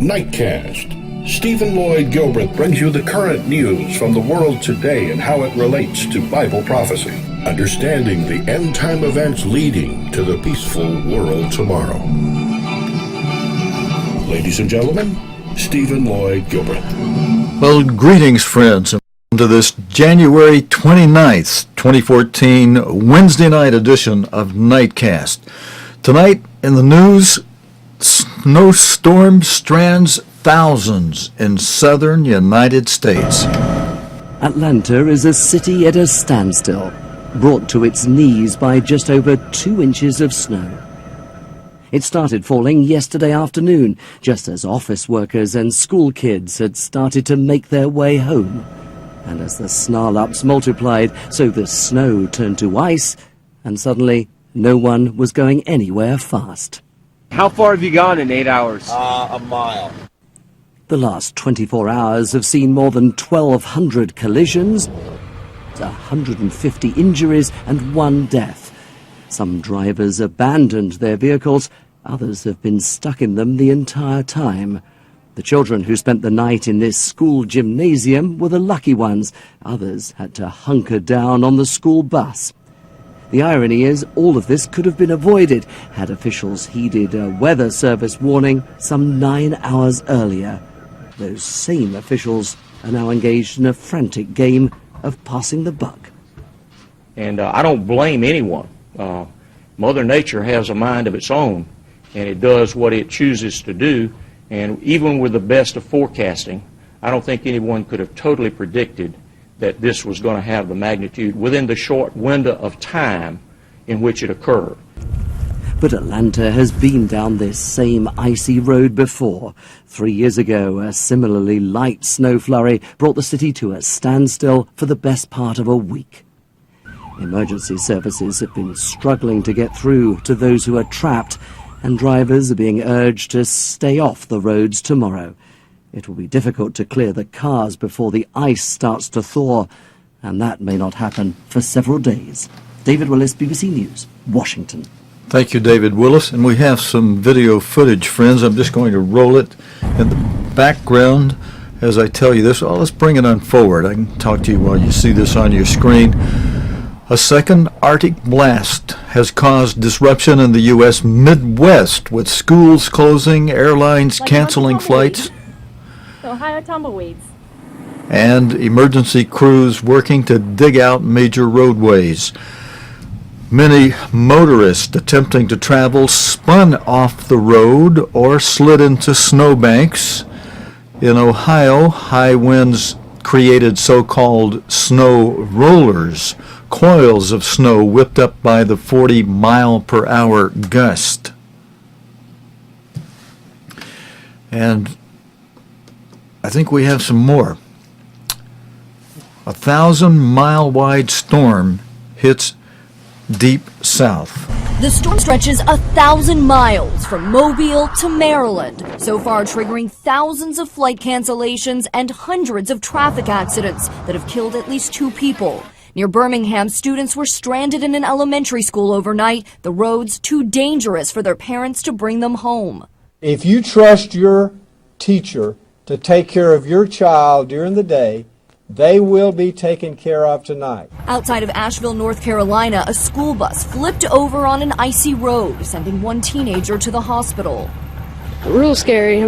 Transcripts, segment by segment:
Nightcast. Stephen Lloyd Gilbreth brings you the current news from the world today and how it relates to Bible prophecy. Understanding the end-time events leading to the peaceful world tomorrow. Ladies and gentlemen, Stephen Lloyd Gilbreth. Well, greetings, friends, and welcome to this January 29th, 2014, Wednesday night edition of Nightcast. Tonight in the news, snowstorm strands thousands in southern United States. Atlanta is a city at a standstill, brought to its knees by just over 2 inches of snow. It started falling yesterday afternoon, just as office workers and school kids had started to make their way home. And as the snarl-ups multiplied, so the snow turned to ice, and suddenly no one was going anywhere fast. How far have you gone in 8 hours? A mile. The last 24 hours have seen more than 1,200 collisions, 150 injuries and 1 death. Some drivers abandoned their vehicles, others have been stuck in them the entire time. The children who spent the night in this school gymnasium were the lucky ones. Others had to hunker down on the school bus. The irony is, all of this could have been avoided had officials heeded a weather service warning some 9 hours earlier. Those same officials are now engaged in a frantic game of passing the buck. And I don't blame anyone. Mother Nature has a mind of its own, and it does what it chooses to do. And even with the best of forecasting, I don't think anyone could have totally predicted that this was going to have the magnitude within the short window of time in which it occurred. But Atlanta has been down this same icy road before. 3 years ago, a similarly light snow flurry brought the city to a standstill for the best part of a week. Emergency services have been struggling to get through to those who are trapped, and drivers are being urged to stay off the roads tomorrow. It will be difficult to clear the cars before the ice starts to thaw, and that may not happen for several days. David Willis, BBC News, Washington. Thank you, David Willis. And we have some video footage, friends. I'm just going to roll it in the background as I tell you this. Oh, let's bring it on forward. I can talk to you while you see this on your screen. A second Arctic blast has caused disruption in the U.S. Midwest, with schools closing, airlines canceling flights, Ohio tumbleweeds, and emergency crews working to dig out major roadways. Many motorists attempting to travel spun off the road or slid into snowbanks. In Ohio, high winds created so-called snow rollers, coils of snow whipped up by the 40-mile-per-hour gust. And I think we have some more. A 1,000-mile-wide storm hits deep south. The storm stretches 1,000 miles from Mobile to Maryland, so far triggering thousands of flight cancellations and hundreds of traffic accidents that have killed at least 2 people. Near Birmingham, students were stranded in an elementary school overnight, the roads too dangerous for their parents to bring them home. If you trust your teacher to take care of your child during the day, they will be taken care of tonight. Outside of Asheville, North Carolina, a school bus flipped over on an icy road, sending 1 teenager to the hospital. Real scary,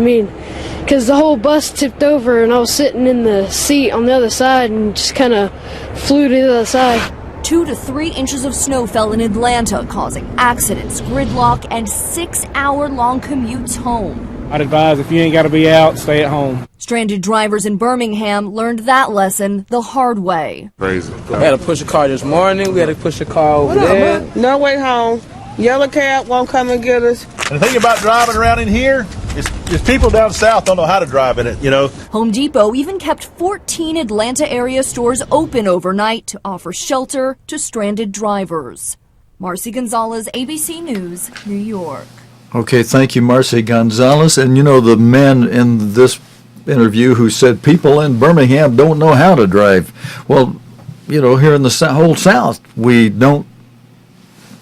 because the whole bus tipped over and I was sitting in the seat on the other side and just kind of flew to the other side. 2 to 3 inches of snow fell in Atlanta, causing accidents, gridlock, and 6-hour-long commutes home. I'd advise if you ain't got to be out, stay at home. Stranded drivers in Birmingham learned that lesson the hard way. Crazy. We had to push a car this morning. We had to push a car over there. No way home. Yellow cab won't come and get us. And the thing about driving around in here is people down south don't know how to drive in it, you know. Home Depot even kept 14 Atlanta area stores open overnight to offer shelter to stranded drivers. Marcy Gonzalez, ABC News, New York. Okay, thank you, Marcy Gonzalez. And you know, the men in this interview who said people in Birmingham don't know how to drive. Well, you know, here in the whole South, we don't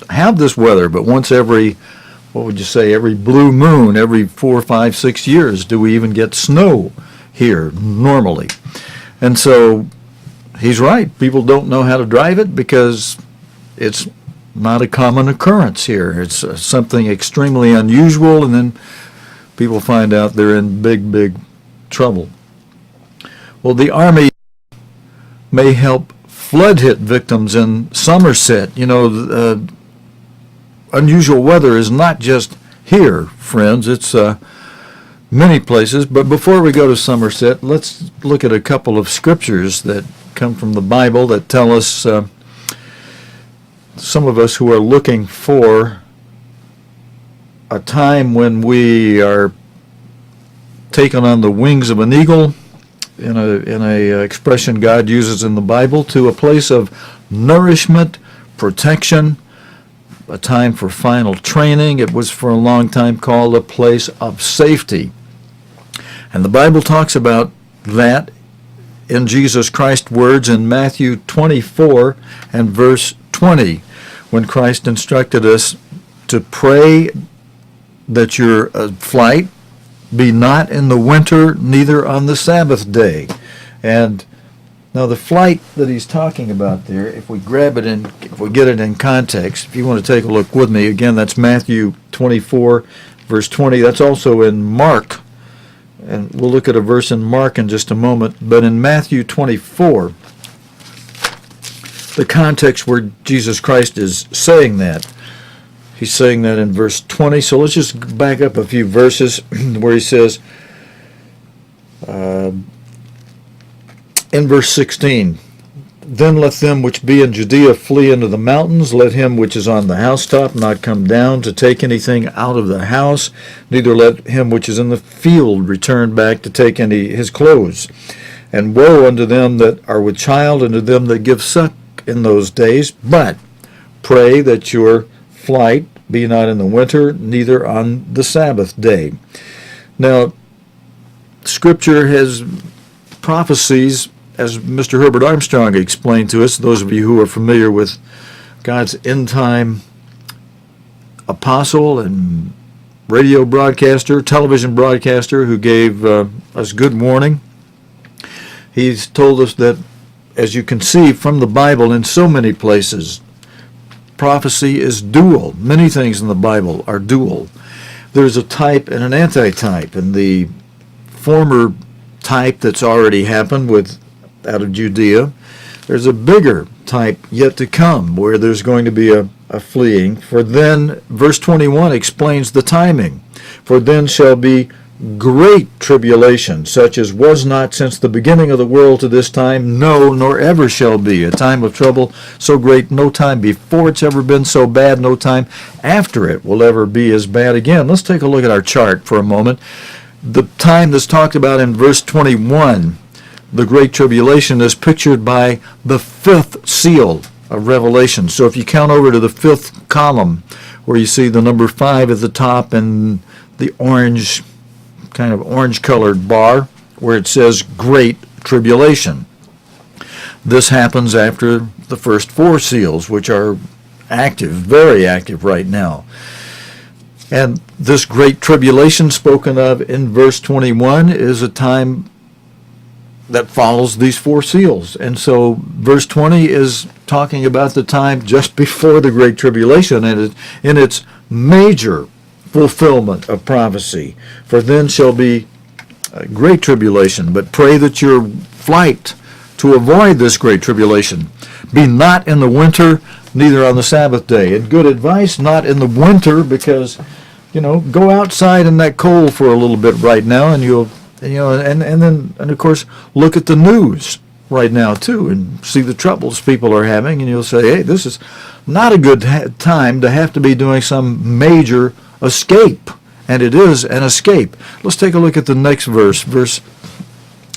have this weather, but once every what would you say, every blue moon, every 4, 5, 6 years do we even get snow here normally. And so he's right. People don't know how to drive it because it's not a common occurrence here. It's something extremely unusual, and then people find out they're in big, big trouble. Well, the Army may help flood-hit victims in Somerset. You know, unusual weather is not just here, friends. It's many places. But before we go to Somerset, let's look at a couple of scriptures that come from the Bible that tell us, some of us who are looking for a time when we are taken on the wings of an eagle, in a expression God uses in the Bible, to a place of nourishment, protection, a time for final training. It was for a long time called a place of safety. And the Bible talks about that in Jesus Christ's words in Matthew 24 and verse 20, when Christ instructed us to pray that your flight be not in the winter, neither on the Sabbath day. And now the flight that he's talking about there, if we get it in context, if you want to take a look with me, again, that's Matthew 24, verse 20. That's also in Mark, and we'll look at a verse in Mark in just a moment. But in Matthew 24, the context where Jesus Christ is saying that, he's saying that in verse 20. So let's just back up a few verses where he says, in verse 16, then let them which be in Judea flee into the mountains. Let him which is on the housetop not come down to take anything out of the house. Neither let him which is in the field return back to take his clothes. And woe unto them that are with child, and to them that give suck in those days. But pray that your flight be not in the winter, neither on the Sabbath day. Now, Scripture has prophecies, as Mr. Herbert Armstrong explained to us, those of you who are familiar with God's end-time apostle and radio broadcaster, television broadcaster, who gave us good warning. He's told us that, as you can see from the Bible in so many places, prophecy is dual. Many things in the Bible are dual. There's a type and an anti-type, and the former type that's already happened out of Judea, there's a bigger type yet to come where there's going to be a fleeing. For then, verse 21 explains the timing. For then shall be great tribulation, such as was not since the beginning of the world to this time, no, nor ever shall be. A time of trouble so great, no time before it's ever been so bad, no time after it will ever be as bad again. Let's take a look at our chart for a moment. The time that's talked about in verse 21, the Great Tribulation, is pictured by the fifth seal of Revelation. So if you count over to the fifth column, where you see the number 5 at the top and the orange, kind of orange-colored bar, where it says Great Tribulation. This happens after the first 4 seals, which are active, very active right now. And this Great Tribulation spoken of in verse 21 is a time that follows these 4 seals. And so verse 20 is talking about the time just before the Great Tribulation, and in its major fulfillment of prophecy. For then shall be a great tribulation, but pray that your flight to avoid this great tribulation be not in the winter, neither on the Sabbath day. And good advice, not in the winter, because, go outside in that cold for a little bit right now, and then of course look at the news right now too, and see the troubles people are having, and you'll say, hey, this is not a good time to have to be doing some major escape. And it is an escape. Let's take a look at the next verse. Verse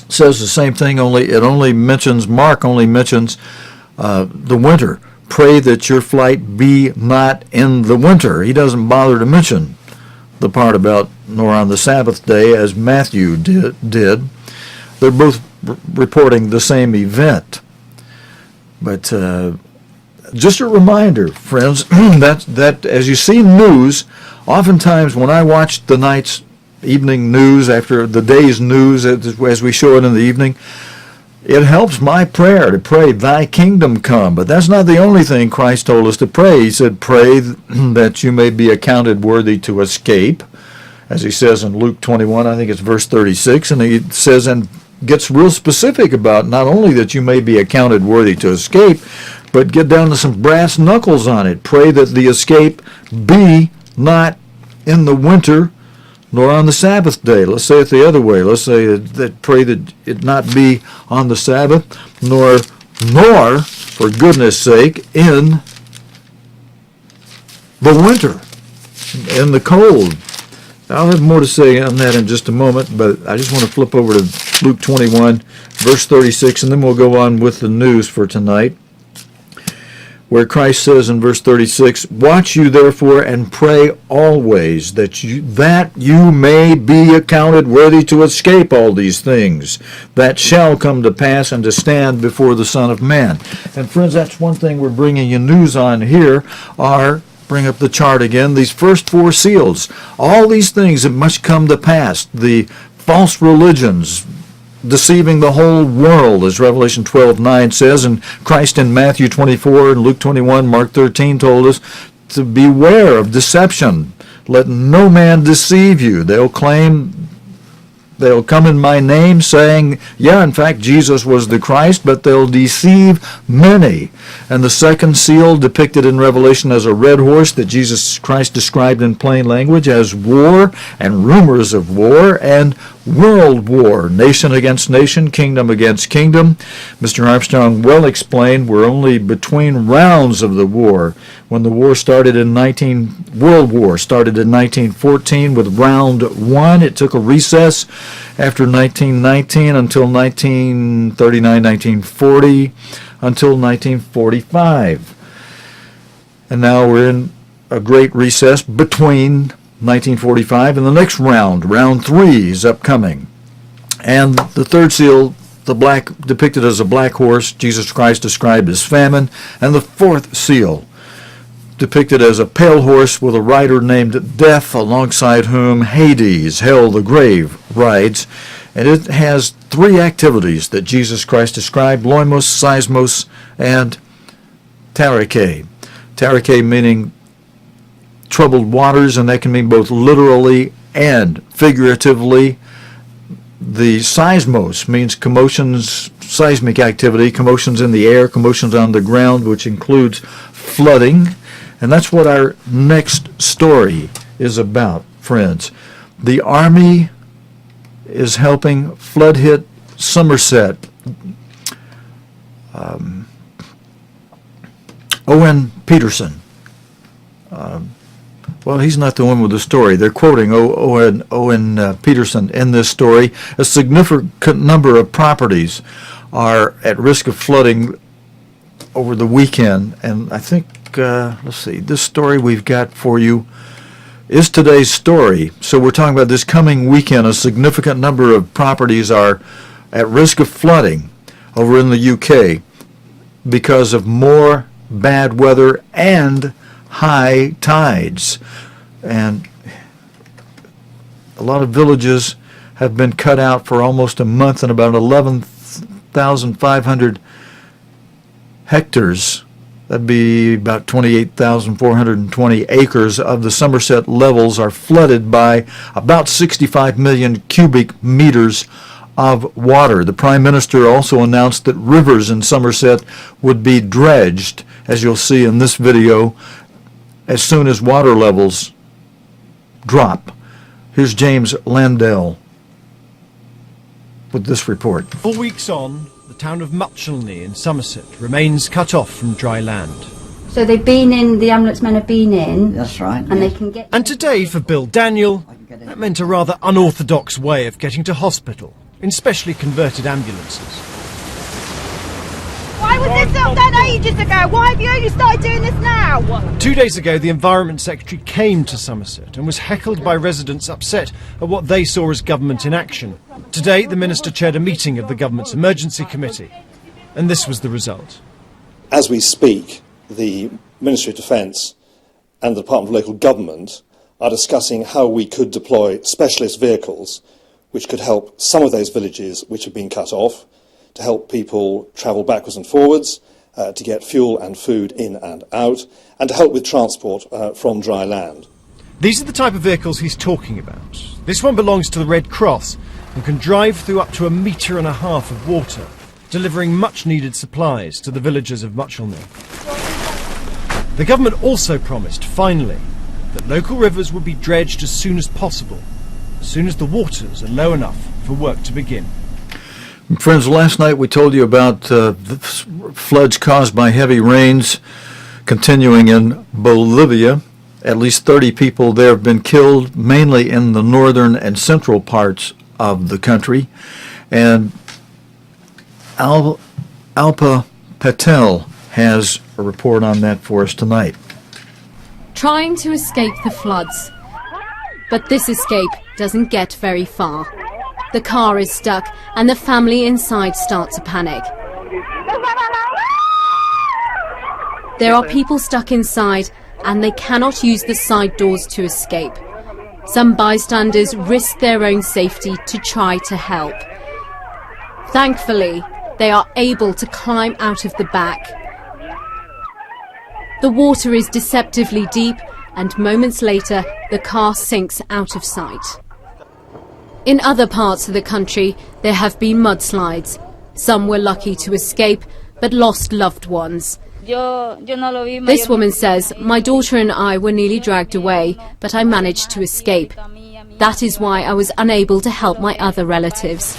says the same thing, Mark only mentions the winter. Pray that your flight be not in the winter. He doesn't bother to mention the part about nor on the Sabbath day, as Matthew did. They're both reporting the same event. But just a reminder, friends, that as you see news, oftentimes when I watch the night's evening news after the day's news as we show it in the evening, it helps my prayer to pray, thy kingdom come. But that's not the only thing Christ told us to pray. He said, pray that you may be accounted worthy to escape, as he says in Luke 21, I think it's verse 36, and he says and gets real specific about not only that you may be accounted worthy to escape, but get down to some brass knuckles on it. Pray that the escape be not in the winter nor on the Sabbath day. Let's say it the other way. Let's say that pray that it not be on the Sabbath, nor, for goodness sake, in the winter, in the cold. I'll have more to say on that in just a moment, but I just want to flip over to Luke 21, verse 36, and then we'll go on with the news for tonight, where Christ says in verse 36, watch you therefore and pray always that you may be accounted worthy to escape all these things that shall come to pass and to stand before the Son of Man. And friends, that's one thing we're bringing you news on here are, bring up the chart again, these first four seals. All these things that must come to pass, the false religions, deceiving the whole world, as Revelation 12:9 says, and Christ in Matthew 24 and Luke 21, Mark 13 told us to beware of deception. Let no man deceive you. They'll come in my name saying, yeah, in fact, Jesus was the Christ, but they'll deceive many. And the second seal, depicted in Revelation as a red horse that Jesus Christ described in plain language as war and rumors of war and world war, nation against nation, kingdom against kingdom. Mr. Armstrong well explained we're only between rounds of the war. When the war started World War started in 1914 with round one. It took a recess after 1919 until 1939, 1940, until 1945. And now we're in a great recess between 1945 and the next round. Round three is upcoming. And the third seal, depicted as a black horse, Jesus Christ described as famine. And the fourth seal, depicted as a pale horse with a rider named Death, alongside whom Hades, hell, the grave, rides. And it has three activities that Jesus Christ described: loimos, seismos, and tarike. Tarike meaning troubled waters, and that can mean both literally and figuratively. The seismos means commotions, seismic activity, commotions in the air, commotions on the ground, which includes flooding. And that's what our next story is about, friends. The Army is helping flood-hit Somerset. Owen Peterson. Well, he's not the one with the story. They're quoting Owen Peterson in this story. A significant number of properties are at risk of flooding over the weekend. And I think, let's see, this story we've got for you is today's story. So we're talking about this coming weekend. A significant number of properties are at risk of flooding over in the UK because of more bad weather and high tides. And a lot of villages have been cut out for almost a month, and about 11,500 hectares, that'd be about 28,420 acres of the Somerset levels, are flooded by about 65 million cubic meters of water. The Prime Minister also announced that rivers in Somerset would be dredged, as you'll see in this video, as soon as water levels drop. Here's James Landell with this report. 4 weeks on, the town of Muchelney in Somerset remains cut off from dry land. So they've been in, the ambulance men have been in. That's right. And they can get... And today, for Bill Daniel, that meant a rather unorthodox way of getting to hospital in specially converted ambulances. Why was this not done ages ago? Why have you only started doing this now? 2 days ago, the Environment Secretary came to Somerset and was heckled by residents upset at what they saw as government inaction. Today, the Minister chaired a meeting of the government's emergency committee, and this was the result. As we speak, the Ministry of Defence and the Department of Local Government are discussing how we could deploy specialist vehicles which could help some of those villages which have been cut off, to help people travel backwards and forwards, to get fuel and food in and out, and to help with transport from dry land. These are the type of vehicles he's talking about. This one belongs to the Red Cross and can drive through up to 1.5 meters of water, delivering much-needed supplies to the villagers of Muchelny. The government also promised, finally, that local rivers would be dredged as soon as possible, as soon as the waters are low enough for work to begin. Friends, last night we told you about the floods caused by heavy rains continuing in Bolivia. At least 30 people there have been killed, mainly in the northern and central parts of the country. And Alpa Patel has a report on that for us tonight. Trying to escape the floods. But this escape doesn't get very far. The car is stuck and the family inside start to panic. There are people stuck inside and they cannot use the side doors to escape. Some bystanders risk their own safety to try to help. Thankfully, they are able to climb out of the back. The water is deceptively deep, and moments later, the car sinks out of sight. In other parts of the country, there have been mudslides. Some were lucky to escape, but lost loved ones. This woman says, "My daughter and I were nearly dragged away, but I managed to escape. That is why I was unable to help my other relatives."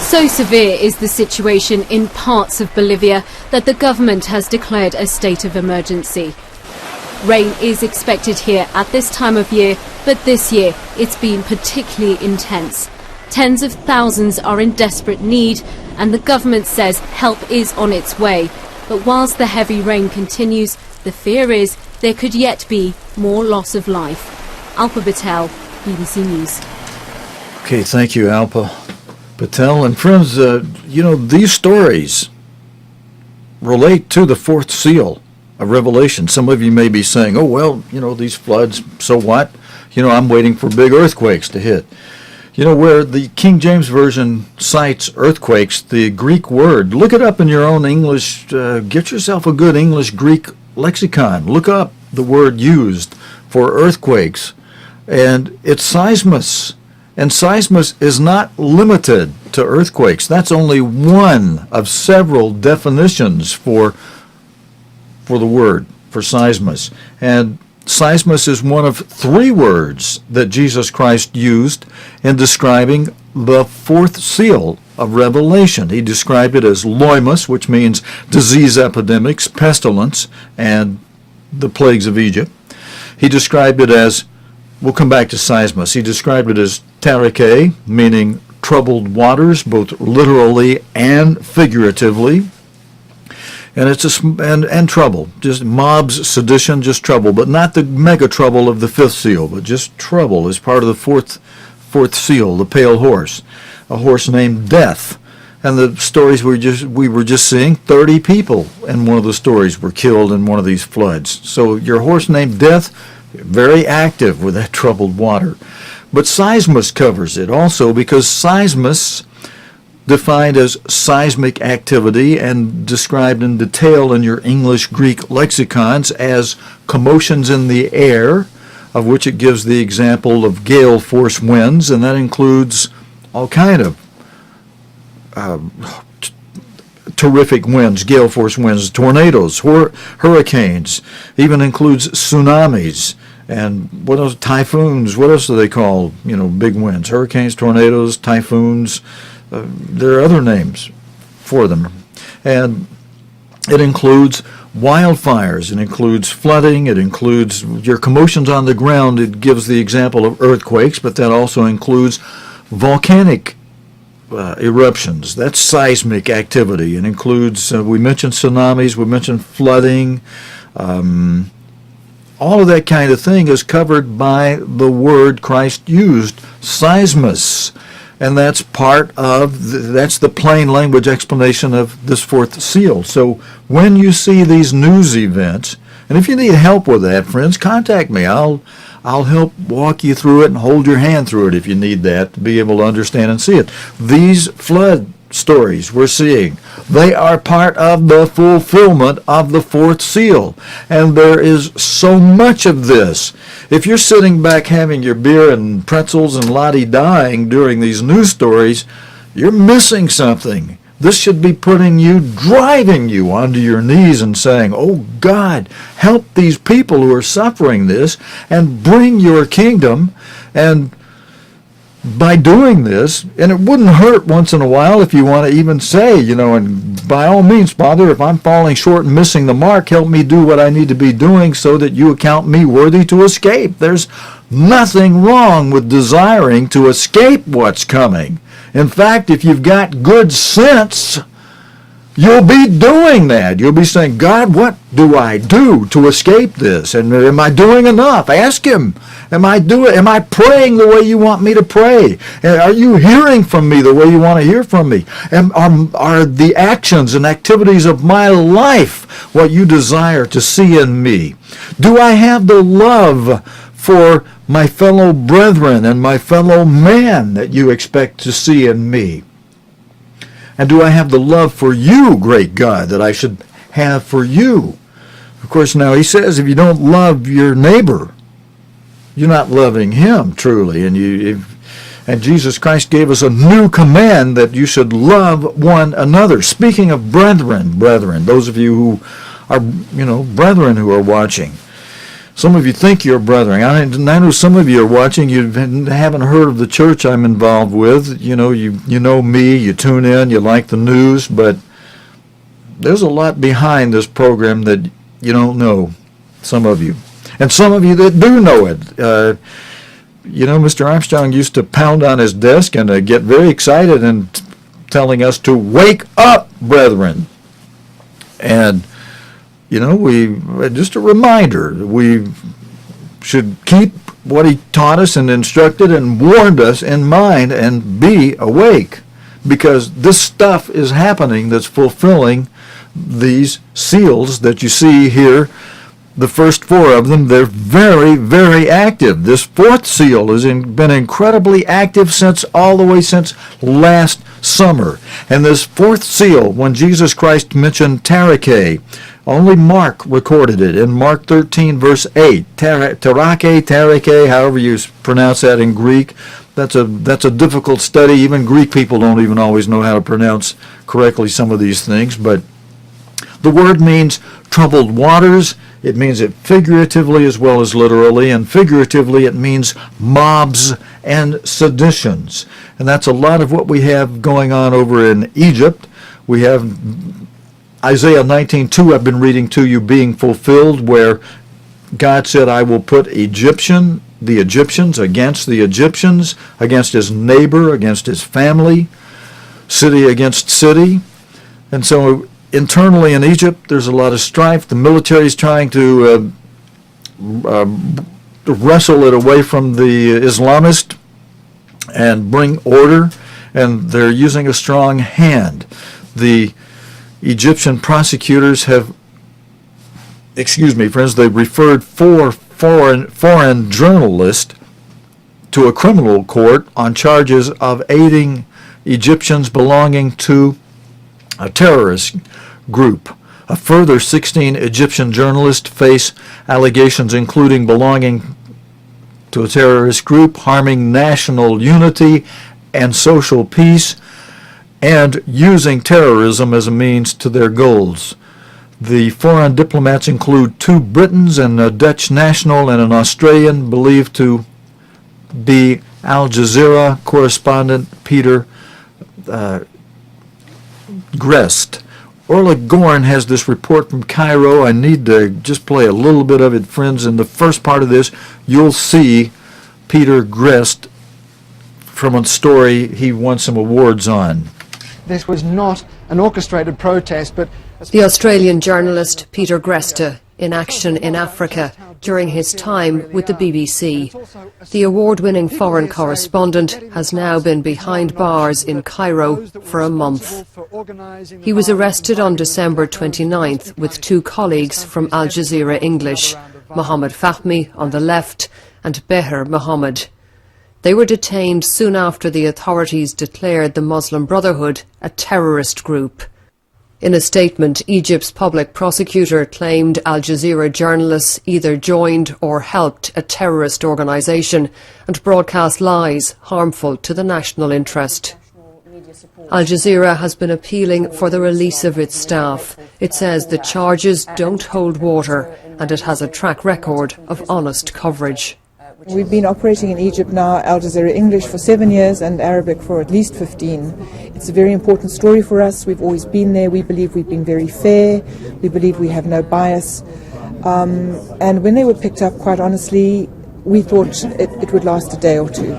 So severe is the situation in parts of Bolivia that the government has declared a state of emergency. Rain is expected here at this time of year, but this year it's been particularly intense. Tens of thousands are in desperate need, and the government says help is on its way. But whilst the heavy rain continues, the fear is there could yet be more loss of life. Alpa Patel, BBC News. Okay, thank you, Alpa Patel. And friends, these stories relate to the fourth seal of Revelation. Some of you may be saying, oh, well, these floods, so what? I'm waiting for big earthquakes to hit. Where the King James Version cites earthquakes, the Greek word, look it up in your own English, get yourself a good English-Greek lexicon. Look up the word used for earthquakes, and it's seismos. And seismos is not limited to earthquakes. That's only one of several definitions for the word, for seismos. And seismos is one of three words that Jesus Christ used in describing the fourth seal of Revelation. He described it as loimos, which means disease epidemics, pestilence, and the plagues of Egypt. He described it as, we'll come back to seismos, he described it as terike, meaning troubled waters, both literally and figuratively. And it's and trouble, just mobs, sedition, just trouble, but not the mega trouble of the fifth seal, but just trouble as part of the fourth seal, the pale horse, a horse named Death. And the stories we were just seeing, 30 people in one of the stories were killed in one of these floods. So your horse named Death, very active with that troubled water. But seismos covers it also, because seismos, defined as seismic activity and described in detail in your English-Greek lexicons as commotions in the air, of which it gives the example of gale force winds, and that includes all kind of terrific winds, gale force winds, tornadoes, hurricanes, even includes tsunamis, and what else, typhoons, what else do they call, big winds, hurricanes, tornadoes, typhoons. There are other names for them. And it includes wildfires, it includes flooding, it includes your commotions on the ground. It gives the example of earthquakes, but that also includes volcanic eruptions. That's seismic activity. It includes, we mentioned tsunamis, we mentioned flooding. All of that kind of thing is covered by the word Christ used, seismos. And that's part of, that's the plain language explanation of this fourth seal. So when you see these news events, and if you need help with that, friends, contact me. I'll help walk you through it and hold your hand through it if you need that to be able to understand and see it. These flood stories we're seeing, they are part of the fulfillment of the fourth seal. And there is so much of this. If you're sitting back having your beer and pretzels and la-di-daing during these news stories, you're missing something. This should be driving you onto your knees and saying, oh God, help these people who are suffering this and bring your kingdom. And by doing this, and it wouldn't hurt once in a while if you want to even say, and by all means, Father, if I'm falling short and missing the mark, help me do what I need to be doing so that you account me worthy to escape. There's nothing wrong with desiring to escape what's coming. In fact, if you've got good sense, you'll be doing that. You'll be saying, God, what do I do to escape this? And am I doing enough? Ask him. Am I praying the way you want me to pray? And are you hearing from me the way you want to hear from me? And are the actions and activities of my life what you desire to see in me? Do I have the love for my fellow brethren and my fellow man that you expect to see in me? And do I have the love for you, great God, that I should have for you? Of course, now he says if you don't love your neighbor, you're not loving him truly. And Jesus Christ gave us a new command that you should love one another. Speaking of brethren, those of you who are, brethren who are watching. Some of you think you're brethren. I know some of you are watching. You haven't heard of the church I'm involved with. You know me. You tune in. You like the news. But there's a lot behind this program that you don't know, some of you. And some of you that do know it. Mr. Armstrong used to pound on his desk and get very excited and telling us to wake up, brethren. And just a reminder, we should keep what he taught us and instructed and warned us in mind and be awake, because this stuff is happening that's fulfilling these seals that you see here. The first four of them, they're very, very active. This fourth seal has been incredibly active all the way since last summer. And this fourth seal, when Jesus Christ mentioned Tarake, only Mark recorded it in Mark 13, verse 8. Tarake, however you pronounce that in Greek. That's a difficult study. Even Greek people don't even always know how to pronounce correctly some of these things. But the word means troubled waters. It means it figuratively as well as literally. And figuratively it means mobs and seditions. And that's a lot of what we have going on over in Egypt. We have Isaiah 19:2 I've been reading to you being fulfilled, where God said, I will put the Egyptians against the Egyptians, against his neighbor, against his family, city against city. And so internally in Egypt, there's a lot of strife. The military is trying to wrestle it away from the Islamists and bring order, and they're using a strong hand. The Egyptian prosecutors have, they referred four foreign journalists to a criminal court on charges of aiding Egyptians belonging to a terrorist group. A further 16 Egyptian journalists face allegations including belonging to a terrorist group, harming national unity and social peace, and using terrorism as a means to their goals. The foreign diplomats include 2 Britons and a Dutch national and an Australian believed to be Al Jazeera correspondent Peter Grest. Orla Gorn has this report from Cairo. I need to just play a little bit of it, friends. In the first part of this, you'll see Peter Grest from a story he won some awards on. This was not an orchestrated protest, but the Australian journalist Peter Greste, in action in Africa, during his time with the BBC. The award-winning foreign correspondent has now been behind bars in Cairo for a month. He was arrested on December 29th with two colleagues from Al Jazeera English, Mohammed Fahmy on the left and Beher Mohammed. They were detained soon after the authorities declared the Muslim Brotherhood a terrorist group. In a statement, Egypt's public prosecutor claimed Al Jazeera journalists either joined or helped a terrorist organisation and broadcast lies harmful to the national interest. Al Jazeera has been appealing for the release of its staff. It says the charges don't hold water and it has a track record of honest coverage. We've been operating in Egypt now, Al Jazeera English, for 7 years and Arabic for at least 15. It's a very important story for us. We've always been there. We believe we've been very fair. We believe we have no bias. And when they were picked up, quite honestly, we thought it would last a day or two.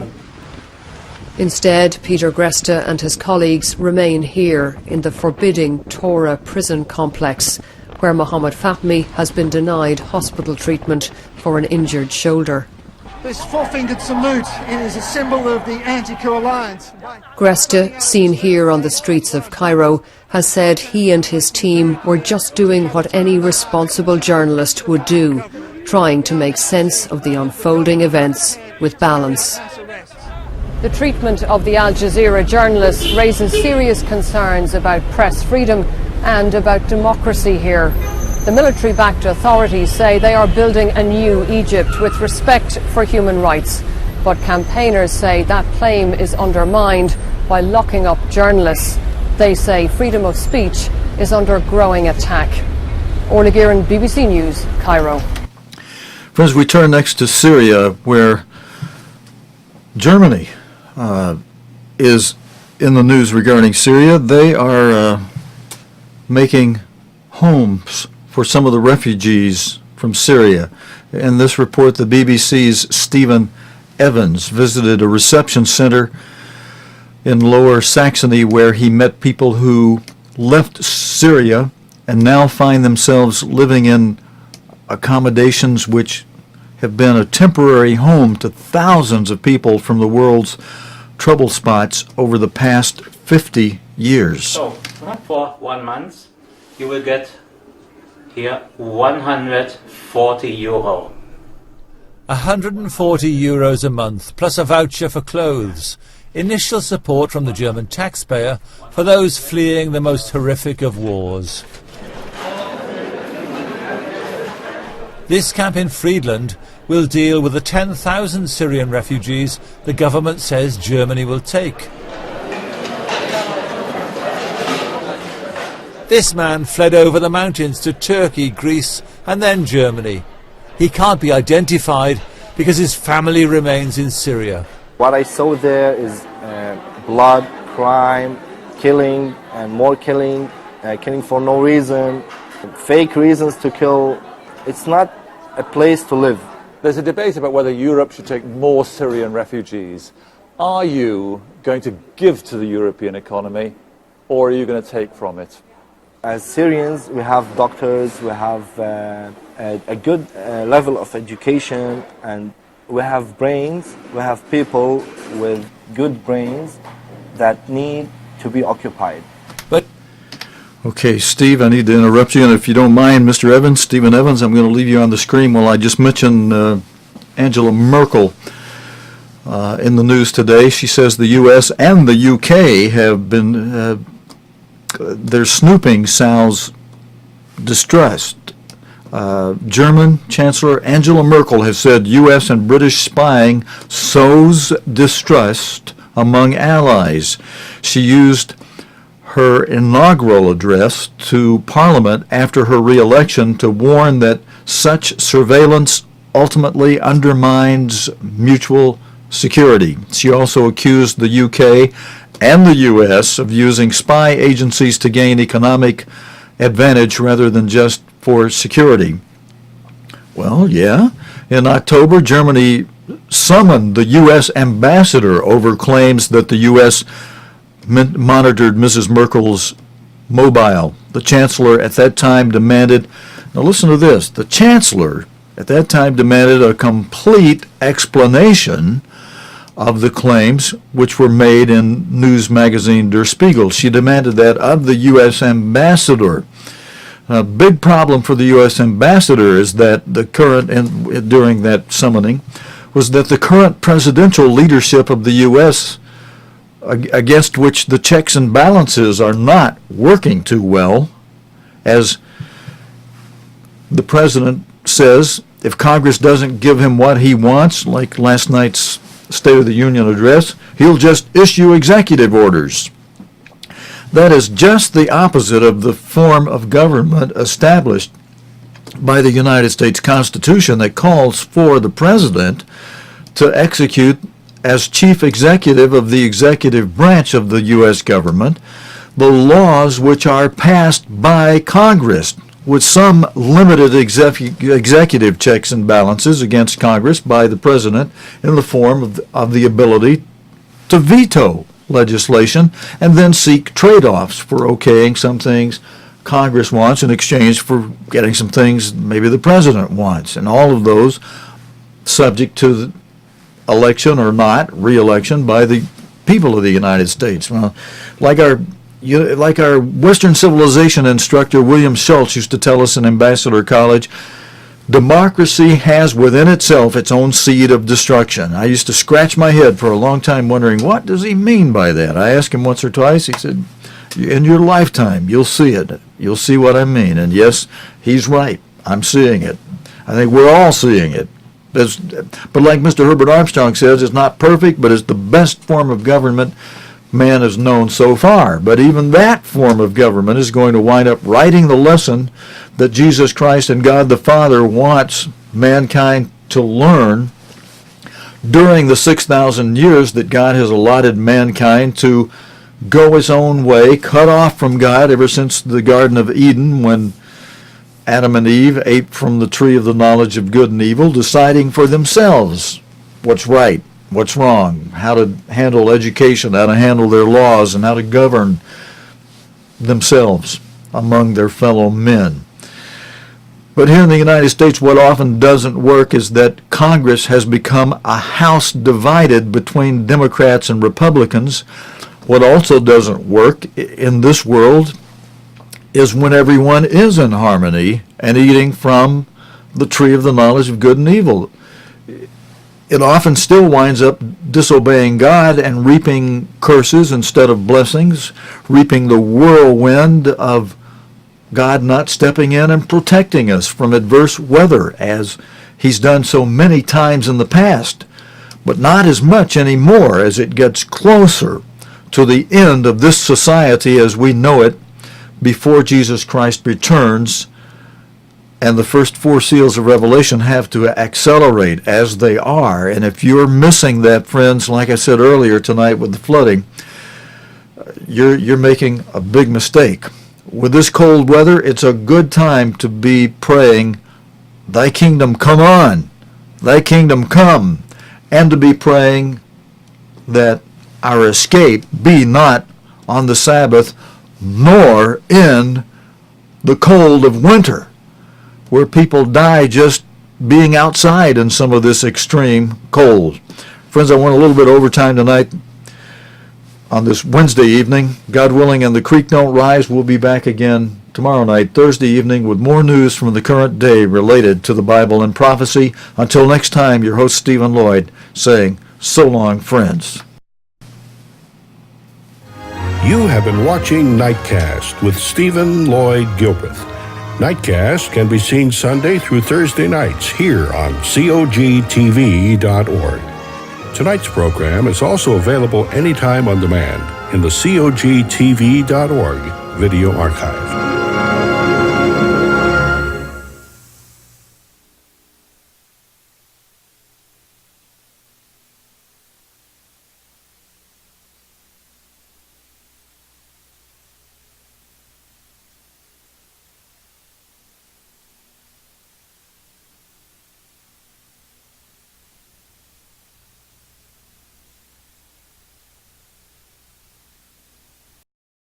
Instead, Peter Greste and his colleagues remain here in the forbidding Torah prison complex, where Mohammed Fahmy has been denied hospital treatment for an injured shoulder. This four-fingered salute is a symbol of the anti-coup alliance. Greste, seen here on the streets of Cairo, has said he and his team were just doing what any responsible journalist would do, trying to make sense of the unfolding events with balance. The treatment of the Al Jazeera journalists raises serious concerns about press freedom and about democracy here. The military-backed authorities say they are building a new Egypt with respect for human rights. But campaigners say that claim is undermined by locking up journalists. They say freedom of speech is under growing attack. Orla Guerin, BBC News, Cairo. Friends, we turn next to Syria, where Germany is in the news regarding Syria. They are making homes for some of the refugees from Syria. In this report, the BBC's Stephen Evans visited a reception center in Lower Saxony where he met people who left Syria and now find themselves living in accommodations which have been a temporary home to thousands of people from the world's trouble spots over the past 50 years. So, for 1 month, you will get here 140 euro. 140 euros a month, plus a voucher for clothes. Initial support from the German taxpayer for those fleeing the most horrific of wars. This camp in Friedland will deal with the 10,000 Syrian refugees the government says Germany will take. This man fled over the mountains to Turkey, Greece and then Germany. He can't be identified because his family remains in Syria. What I saw there is blood, crime, killing and more killing, killing for no reason, fake reasons to kill. It's not a place to live. There's a debate about whether Europe should take more Syrian refugees. Are you going to give to the European economy, or are you going to take from it? As Syrians, we have doctors, we have a good level of education, and we have brains, we have people with good brains that need to be occupied. Okay, Steve, I need to interrupt you, and if you don't mind, Mr. Evans, Stephen Evans, I'm going to leave you on the screen while I just mention Angela Merkel in the news today. She says the U.S. and the U.K. have been, their snooping sows distrust. German Chancellor Angela Merkel has said U.S. and British spying sows distrust among allies. She used her inaugural address to Parliament after her re-election to warn that such surveillance ultimately undermines mutual security. She also accused the UK and the US of using spy agencies to gain economic advantage rather than just for security. Well, yeah. In October, Germany summoned the U.S. ambassador over claims that the U.S. monitored Mrs. Merkel's mobile. The chancellor at that time demanded, now listen to this, the chancellor at that time demanded a complete explanation of the claims which were made in news magazine Der Spiegel. She demanded that of the U.S. ambassador. A big problem for the U.S. ambassador is that the current, and during that summoning, was that the current presidential leadership of the U.S., against which the checks and balances are not working too well, as the president says, if Congress doesn't give him what he wants, like last night's State of the Union address, he'll just issue executive orders. That is just the opposite of the form of government established by the United States Constitution that calls for the president to execute as chief executive of the executive branch of the U.S. government the laws which are passed by Congress, with some limited executive checks and balances against Congress by the president in the form of the ability to veto legislation and then seek trade-offs for okaying some things Congress wants in exchange for getting some things maybe the president wants, and all of those subject to the election or not, re-election by the people of the United States. Well, like our Western civilization instructor William Schultz used to tell us in Ambassador College, democracy has within itself its own seed of destruction. I used to scratch my head for a long time wondering, what does he mean by that? I asked him once or twice. He said, in your lifetime, you'll see it. You'll see what I mean. And yes, he's right. I'm seeing it. I think we're all seeing it. But like Mr. Herbert Armstrong says, it's not perfect, but it's the best form of government man has known so far. But even that form of government is going to wind up writing the lesson that Jesus Christ and God the Father wants mankind to learn during the 6,000 years that God has allotted mankind to go his own way, cut off from God ever since the Garden of Eden when Adam and Eve ate from the tree of the knowledge of good and evil, deciding for themselves what's right, what's wrong, how to handle education, how to handle their laws, and how to govern themselves among their fellow men. But here in the United States, what often doesn't work is that Congress has become a house divided between Democrats and Republicans. What also doesn't work in this world is when everyone is in harmony and eating from the tree of the knowledge of good and evil. It often still winds up disobeying God and reaping curses instead of blessings, reaping the whirlwind of God not stepping in and protecting us from adverse weather, as he's done so many times in the past, but not as much anymore as it gets closer to the end of this society as we know it before Jesus Christ returns, and the first 4 seals of Revelation have to accelerate as they are. And if you're missing that, friends, like I said earlier tonight with the flooding, you're making a big mistake. With this cold weather, it's a good time to be praying, thy kingdom come on, thy kingdom come, and to be praying that our escape be not on the Sabbath, nor in the cold of winter, where people die just being outside in some of this extreme cold. Friends, I want a little bit of overtime tonight on this Wednesday evening. God willing, and the creek don't rise. We'll be back again tomorrow night, Thursday evening, with more news from the current day related to the Bible and prophecy. Until next time, your host Stephen Lloyd saying, so long, friends. You have been watching Nightcast with Stephen Lloyd Gilbreth. Nightcast can be seen Sunday through Thursday nights here on COGTV.org. Tonight's program is also available anytime on demand in the COGTV.org video archive.